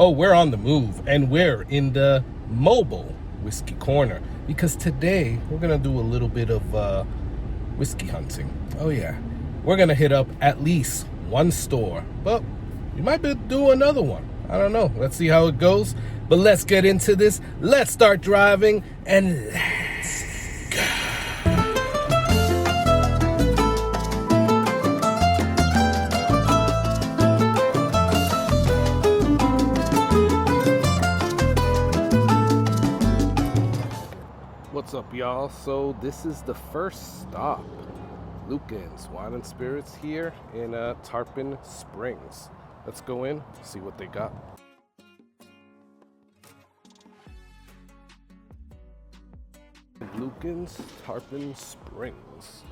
Oh, we're on the move, and we're in the mobile whiskey corner because today we're gonna do a little bit of whiskey hunting. Oh yeah, we're gonna hit up at least one store, but we might do another one. I don't know. Let's see how it goes. But let's get into this. Let's start driving and let's go. What's up, y'all? So this is the first stop, Luekens Wine Spirits here in Tarpon Springs. Let's go in, see what they got. Luekens Tarpon Springs.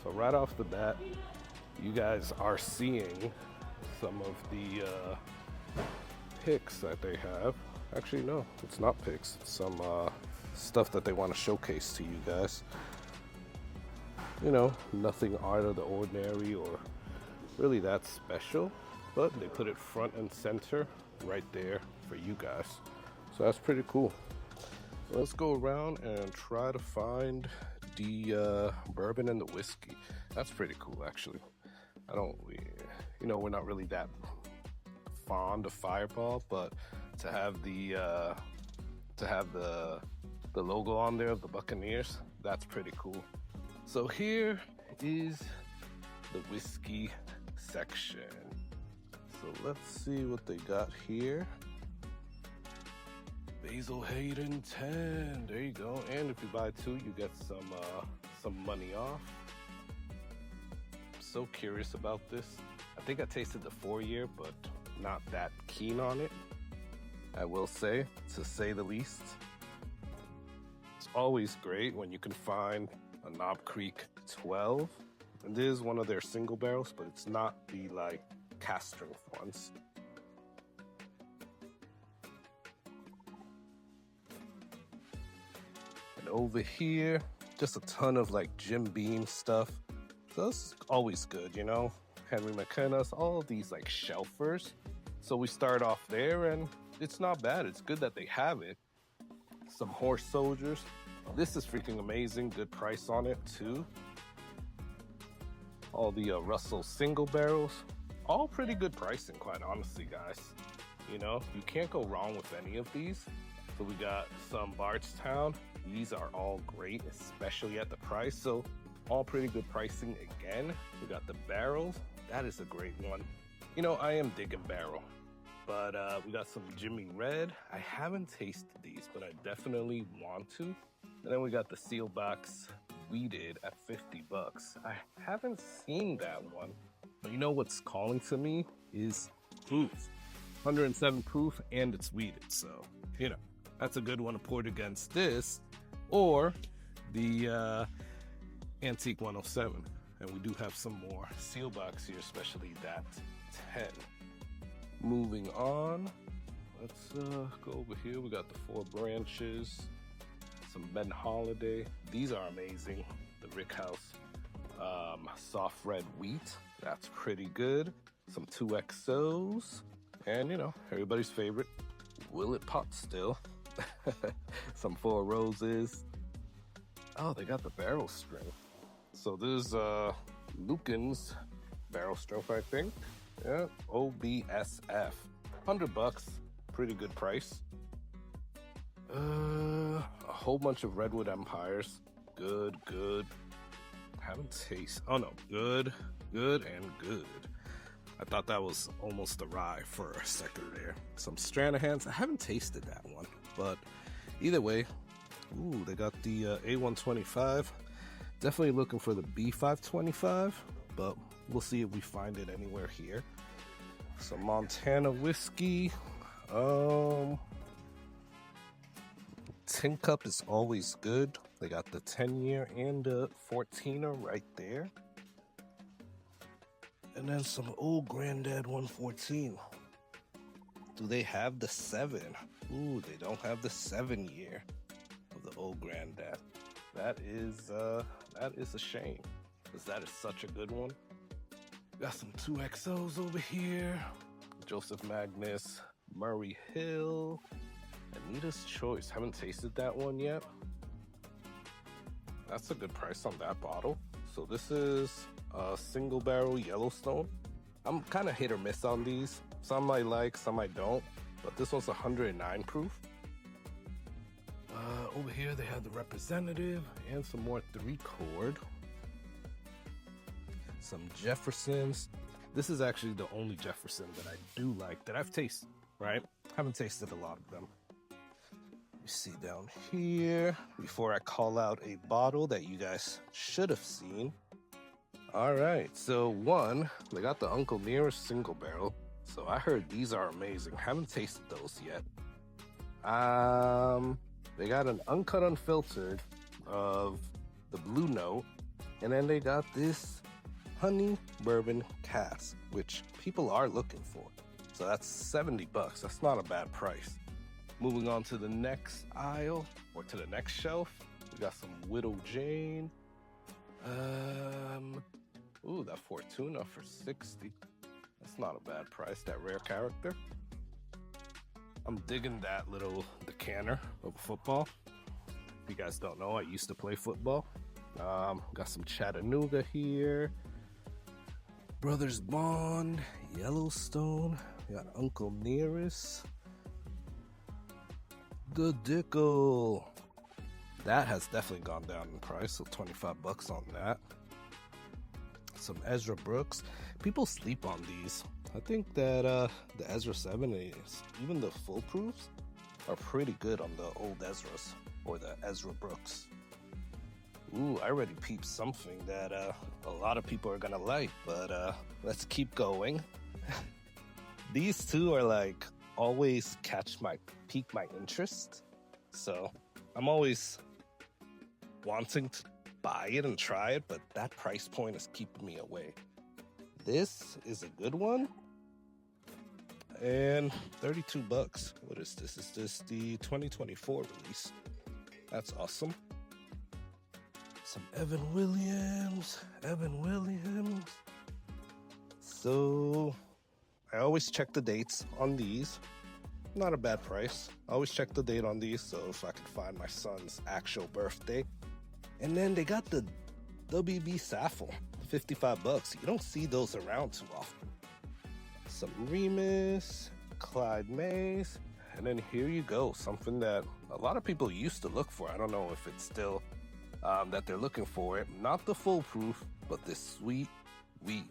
So right off the bat, you guys are seeing some of the picks that they have. Actually, no, it's not picks. It's some stuff that they want to showcase to you guys. You know, nothing out of the ordinary or really that special, but they put it front and center right there for you guys. So that's pretty cool. Let's go around and try to find the bourbon and the whiskey. That's pretty cool, actually. We're not really that fond of Fireball, but to have the logo on there of the Buccaneers, that's pretty cool. So here is the whiskey section. So let's see what they got here. Basil Hayden 10. There you go. And if you buy two, you get some money off. I'm so curious about this. I think I tasted the 4-year, but not that keen on it, I will say, to say the least. It's always great when you can find a Knob Creek 12. And this is one of their single barrels, but it's not the cast strength ones. And over here, just a ton of Jim Beam stuff. So that's always good, you know? Henry McKenna's, all of these shelfers. So we start off there and it's not bad. It's good that they have it. Some Horse Soldiers. This is freaking amazing. Good price on it too. All the Russell single barrels. All pretty good pricing, quite honestly, guys. You know, you can't go wrong with any of these. So we got some Bardstown. These are all great, especially at the price. So all pretty good pricing again. We got the barrels. That is a great one. You know, I am digging barrel. But we got some Jimmy Red. I haven't tasted these, but I definitely want to. And then we got the Sealbox Weeded at $50. I haven't seen that one. But you know what's calling to me is proof. 107 proof and it's weeded. So, you know, that's a good one to port against this or the Antique 107. And we do have some more Sealbox here, especially that 10. Moving on, let's go over here. We got the Four Branches, some Ben Holiday. These are amazing. The Rickhouse soft red wheat. That's pretty good. Some 2XOs. And, you know, everybody's favorite, Willet Pot Still. Some Four Roses. Oh, they got the barrel strength. So there's Luekens barrel strength, I think. Yeah, OBSF. $100, pretty good price. A whole bunch of Redwood Empires. Good. Haven't tasted. Oh no, good, and good. I thought that was almost a rye for a second there. Some Stranahans. I haven't tasted that one, but either way, ooh, they got the A125. Definitely looking for the B525, but we'll see if we find it anywhere here. Some Montana whiskey. Tin Cup is always good. They got the 10-year and the 14er right there. And then some Old Granddad 114. Do they have the 7? Ooh, they don't have the 7-year of the Old Granddad. That is a shame, because that is such a good one. Got some 2XOs over here. Joseph Magnus, Murray Hill, Anita's Choice. Haven't tasted that one yet. That's a good price on that bottle. So this is a single barrel Yellowstone. I'm kind of hit or miss on these. Some I like, some I don't. But this one's 109 proof. Over here they have the Representative and some more 3-chord. Some Jeffersons. This is actually the only Jefferson that I do like that I've tasted, right? Haven't tasted a lot of them. You see down here, before I call out a bottle that you guys should have seen. All right, so one, they got the Uncle Nearest single barrel. So I heard these are amazing. Haven't tasted those yet. They got an uncut unfiltered of the Blue Note, and then they got this honey bourbon cask, which people are looking for. So that's $70. That's not a bad price. Moving on to the next aisle, or to the next shelf, we got some Widow Jane. Ooh, that Fortuna for $60. That's not a bad price, that rare character. I'm digging that little decanter of football. If you guys don't know, I used to play football. Got some Chattanooga here. Brothers Bond, Yellowstone. We got Uncle Nearest. The Dickel. That has definitely gone down in price, so $25 on that. Some Ezra Brooks. People sleep on these. I think that the Ezra 7 is, even the full proofs are pretty good on the old Ezras or the Ezra Brooks. Ooh, I already peeped something that a lot of people are gonna like, but let's keep going. These two are like always pique my interest. So I'm always wanting to buy it and try it, but that price point is keeping me away. This is a good one. And $32. What is this? Is this the 2024 release? That's awesome. Some Evan Williams. So I always check the dates on these. Not a bad price. I always check the date on these, so if I could find my son's actual birthday. And then they got the WB Saffel, $55. You don't see those around too often. Some Remus, Clyde Mays, and then here you go, something that a lot of people used to look for. I don't know if it's still that they're looking for it. Not the full proof, but this sweet wheat,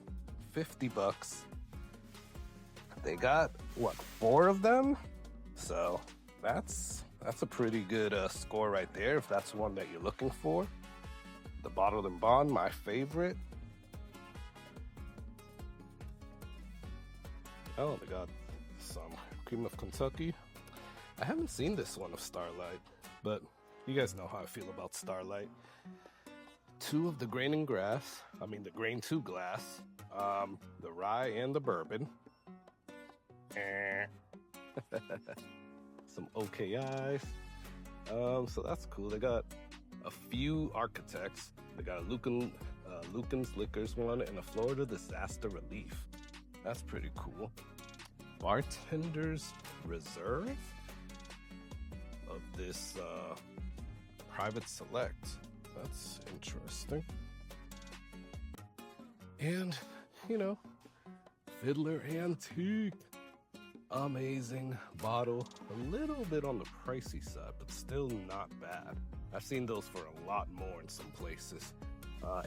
$50. They got, what, 4 of them? So that's a pretty good score right there, if that's one that you're looking for. The Bottled and Bond, my favorite. Oh, they got some Cream of Kentucky. I haven't seen this one of Starlight, but you guys know how I feel about Starlight. 2 of the Grain and Grass, the Grain 2 glass, the Rye and the Bourbon. Some OKIs. So that's cool. They got a few architects. They got a Luekens Liquors one and a Florida Disaster Relief. That's pretty cool. Bartender's Reserve of this Private Select. That's interesting. And, Fiddler Antique. Amazing bottle. A little bit on the pricey side, but still not bad. I've seen those for a lot more in some places.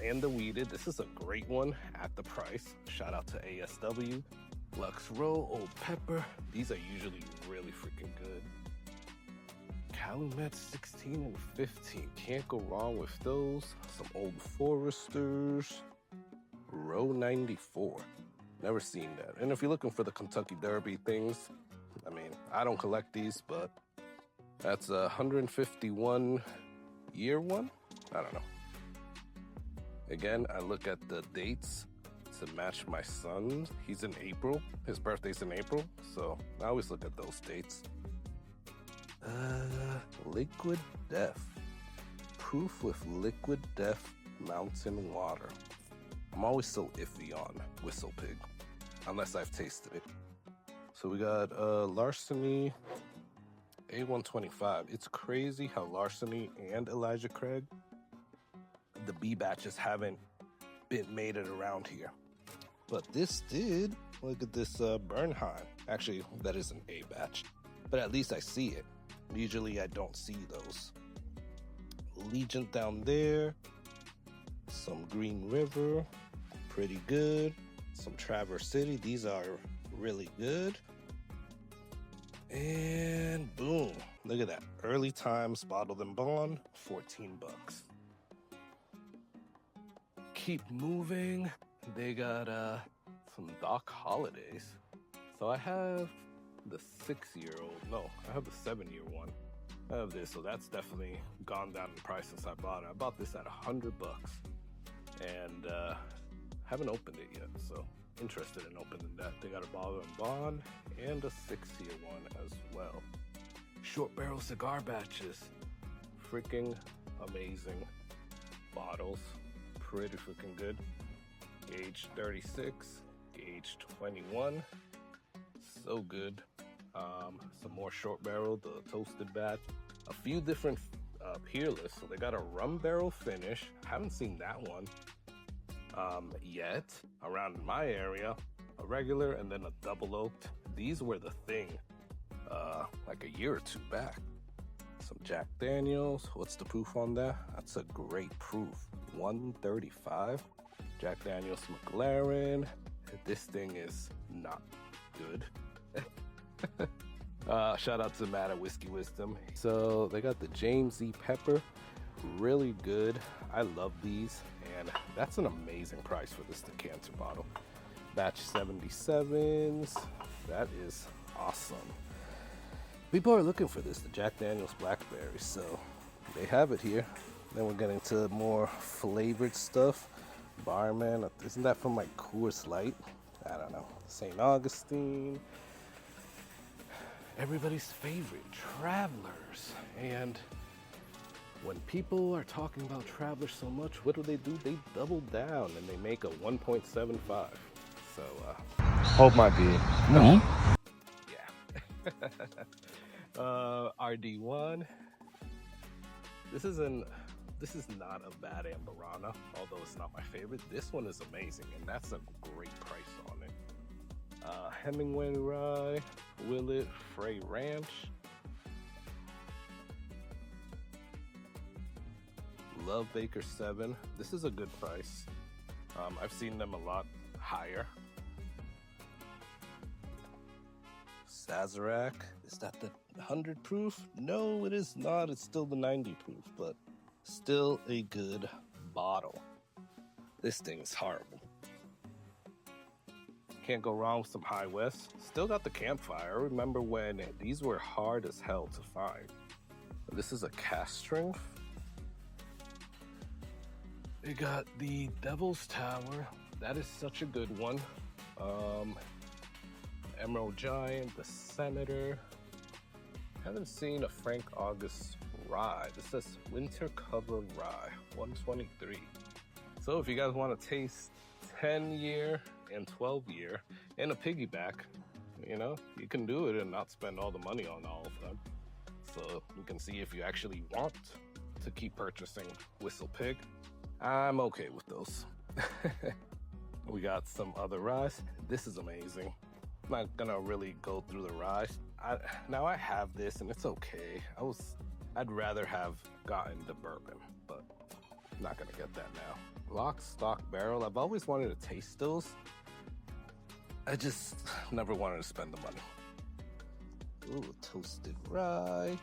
And the Weeded. This is a great one at the price. Shout out to ASW. Lux Row, Old Pepper. These are usually really freaking good. Calumet 16 and 15. Can't go wrong with those. Some Old Foresters. Row 94. Never seen that. And if you're looking for the Kentucky Derby things, I don't collect these, but that's a 151 year one. I don't know. Again, I look at the dates to match my son. He's in April. His birthday's in April, so I always look at those dates. Liquid Death. Proof with Liquid Death Mountain Water. I'm always so iffy on Whistle Pig, unless I've tasted it. So we got Larceny A125. It's crazy how Larceny and Elijah Craig, the B batches haven't been made it around here. But this did. Look at this Bernheim. Actually, that is an A batch, but at least I see it. Usually I don't see those. Legion down there. Some Green River, pretty good. Some Traverse City, these are really good. And boom, look at that. Early Times Bottled and Bond, 14 bucks. Keep moving. They got some Doc Holidays. So I have the 6-year-old. No, I have the 7-year one. I have this, so that's definitely gone down in price since I bought it. I bought this at 100 bucks. And haven't opened it yet, so interested in opening that. They got a Bottled and Bond and a 6-year one as well. Short barrel cigar batches, freaking amazing bottles, pretty freaking good. Age 36, age 21, so good. Some more short barrel, the toasted batch, a few different peerless. So they got a rum barrel finish. I haven't seen that one yet around my area. A regular and then a double oaked. These were the thing like a year or two back. Some Jack Daniels. What's the proof on that? That's a great proof. 135. Jack Daniels McLaren. This thing is not good. Shout out to Matt at Whiskey Wisdom. So they got the James E. Pepper, really good. I love these, and that's an amazing price for this decanter bottle. Batch 77s, that is awesome. People are looking for this, the Jack Daniels Blackberry, so they have it here. Then we're getting to more flavored stuff. Barman, isn't that from like Coors Light? I don't know. St. Augustine. Everybody's favorite, Travelers. And when people are talking about Travelers so much, what do? They double down and they make a 1.75. So, Hold my beer. Yeah. RD1. This is not a bad Amberana, although it's not my favorite. This one is amazing, and that's a great price on it. Hemingway Rye, Willet, Frey Ranch. Love Baker 7. This is a good price. I've seen them a lot higher. Sazerac. Is that the 100 proof? No, it is not. It's still the 90 proof, but still a good bottle. This thing is horrible. Can't go wrong with some High West. Still got the Campfire. I remember when these were hard as hell to find. This is a cast strength. They got the Devil's Tower. That is such a good one. Emerald Giant, the Senator. Haven't seen a Frank August Rye. This says Winter Cover Rye, 123. So if you guys want to taste 10-year and 12-year and a piggyback, you know, you can do it and not spend all the money on all of them. So you can see if you actually want to keep purchasing Whistle Pig. I'm okay with those. We got some other ryes. This is amazing. I'm not gonna really go through the ryes. Now I have this and it's okay. I'd rather have gotten the bourbon, but I'm not gonna get that now. Lock, Stock, Barrel. I've always wanted to taste those. I just never wanted to spend the money. Ooh, toasted rye.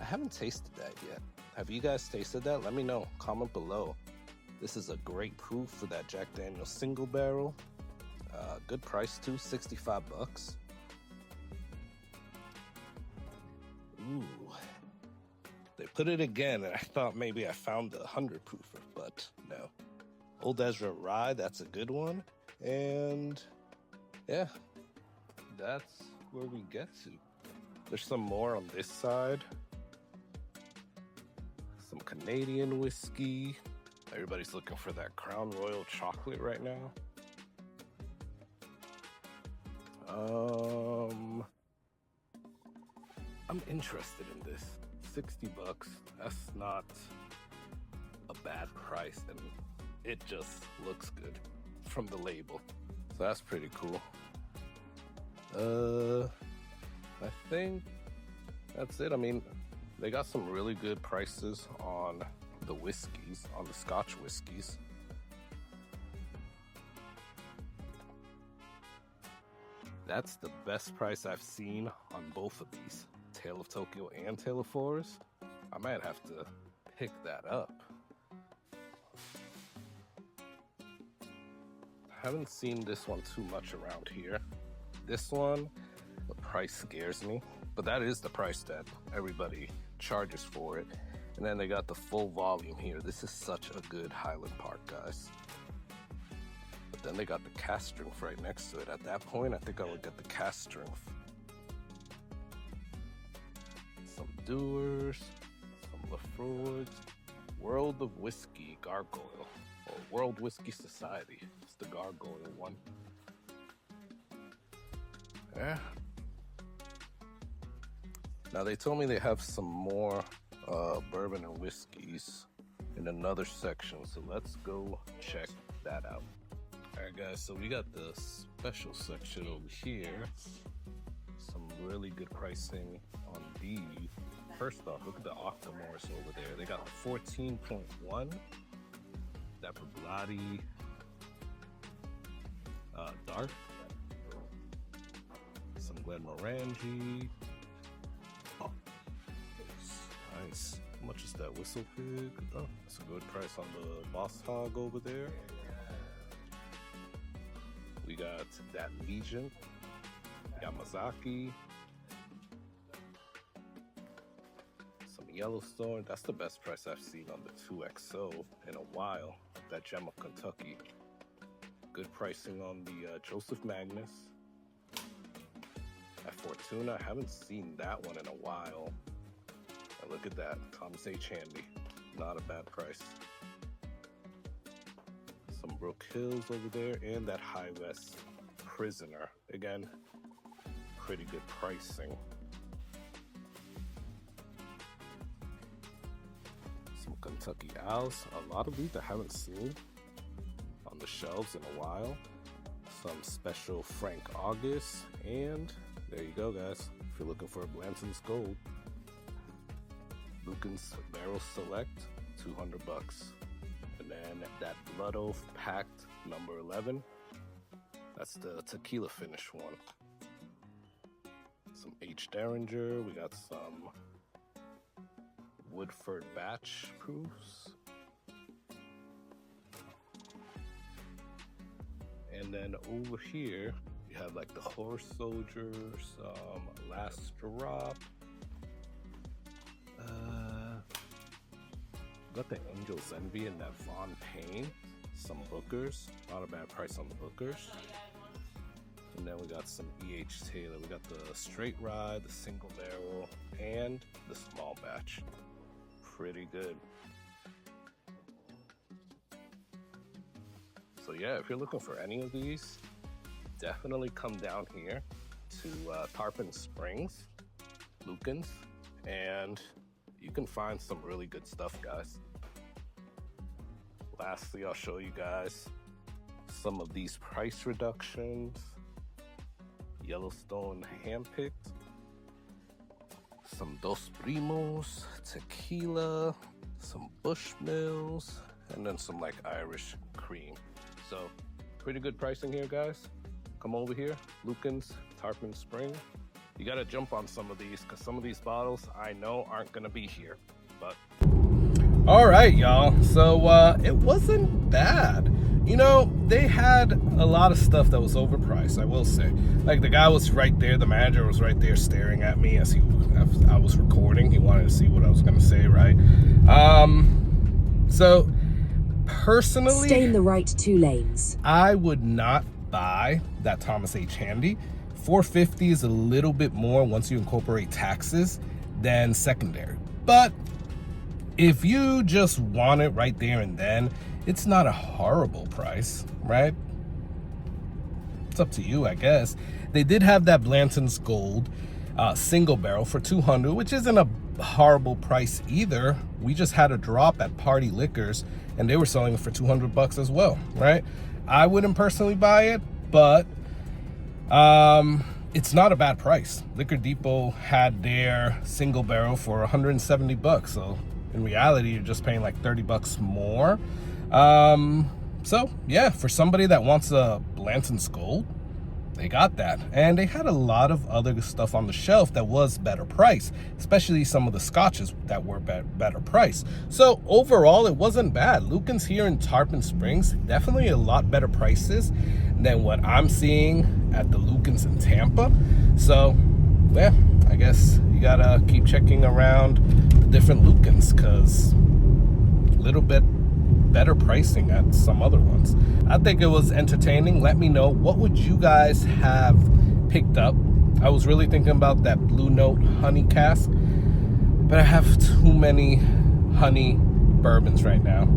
I haven't tasted that yet. Have you guys tasted that? Let me know. Comment below. This is a great proof for that Jack Daniel's single barrel. Good price too, 65 bucks. Ooh. They put it again, and I thought maybe I found the 100 proofer, but no. Old Ezra Rye, that's a good one. And yeah, that's where we get to. There's some more on this side. Some Canadian whiskey. Everybody's looking for that Crown Royal chocolate right now. I'm interested in this. $60. That's not a bad price, and it just looks good from the label. So that's pretty cool. I think that's it. I mean, they got some really good prices on the whiskeys, on the Scotch whiskeys. That's the best price I've seen on both of these, Tale of Tokyo and Tale of Forest. I might have to pick that up. Haven't seen this one too much around here. This one, the price scares me, but that is the price that everybody charges for it. And then they got the full volume here. This is such a good Highland Park, guys. But then they got the cask strength right next to it. At that point, I think I would get the cask strength. Some Dewar's, some Lafroigs, World of Whiskey Gargoyle, or World Whiskey Society. It's the Gargoyle one. Yeah. Now they told me they have some more bourbon and whiskeys in another section, so let's go check that out. Alright guys, so we got the special section over here. Some really good pricing on these. First off, look at the Octomores over there. They got 14.1. That Bloody Dark. Some Glenmorangie. Oh, nice. How much is that Whistle Pig? Oh, that's a good price on the Boss Hog over there. We got that Legion, Yamazaki, some Yellowstone. That's the best price I've seen on the 2XO in a while. That Gem of Kentucky. Good pricing on the Joseph Magnus. At Fortuna, I haven't seen that one in a while. And look at that, Thomas H. Handy. Not a bad price. Some Brook Hills over there, and that High West Prisoner. Again, pretty good pricing. Some Kentucky Owls. A lot of these I haven't seen on the shelves in a while. Some special Frank August, and there you go, guys. If you're looking for a Blanton's Gold, Luekens Barrel Select, $200. And then that Blood Oath Pact number 11, that's the tequila finish one. Some H. Derringer, we got some Woodford Batch proofs. And then over here, you have like the Horse Soldier, some Last Drop. Got the Angel's Envy and that Von Payne. Some Bookers. Not a bad price on the Bookers. And then we got some E.H. Taylor. We got the Straight Rye, the Single Barrel, and the Small Batch. Pretty good. So yeah, if you're looking for any of these, definitely come down here to Tarpon Springs, Luekens, and you can find some really good stuff, guys. Lastly, I'll show you guys some of these price reductions. Yellowstone handpicked, some Dos Primos, tequila, some Bushmills, and then some like Irish cream. So pretty good pricing here, guys. Come over here, Luekens, Tarpon Springs. You gotta jump on some of these, because some of these bottles I know aren't gonna be here, but. All right, y'all, so it wasn't bad. You know, they had a lot of stuff that was overpriced, I will say. Like, the guy was right there, the manager was right there staring at me as I was recording. He wanted to see what I was gonna say, right? So, personally, stay in the right 2 lanes. I would not buy that Thomas H. Handy. $450 is a little bit more once you incorporate taxes than secondary. But if you just want it right there and then, it's not a horrible price, right? It's up to you, I guess. They did have that Blanton's Gold single barrel for $200, which isn't a horrible price either. We just had a drop at Party Liquors and they were selling it for $200 as well, right? I wouldn't personally buy it, but it's not a bad price. Liquor Depot had their single barrel for $170, so in reality you're just paying like $30 more. So yeah, for somebody that wants a Blanton's Gold, they got that. And they had a lot of other stuff on the shelf that was better price, especially some of the scotches that were better price. So overall, it wasn't bad. Luekens here in Tarpon Springs, definitely a lot better prices than what I'm seeing at the Luekens in Tampa. So yeah, I guess you gotta keep checking around the different Luekens, because a little bit better pricing at some other ones. I think it was entertaining. Let me know, what would you guys have picked up? I was really thinking about that Blue Note honey cask, but I have too many honey bourbons right now.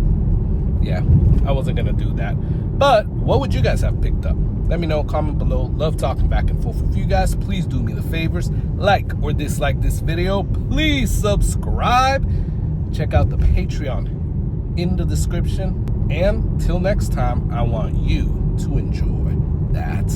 Yeah, I wasn't gonna do that. But what would you guys have picked up? Let me know, comment below. Love talking back and forth with you guys. Please do me the favors, like or dislike this video. Please subscribe. Check out the Patreon in the description. And till next time, I want you to enjoy that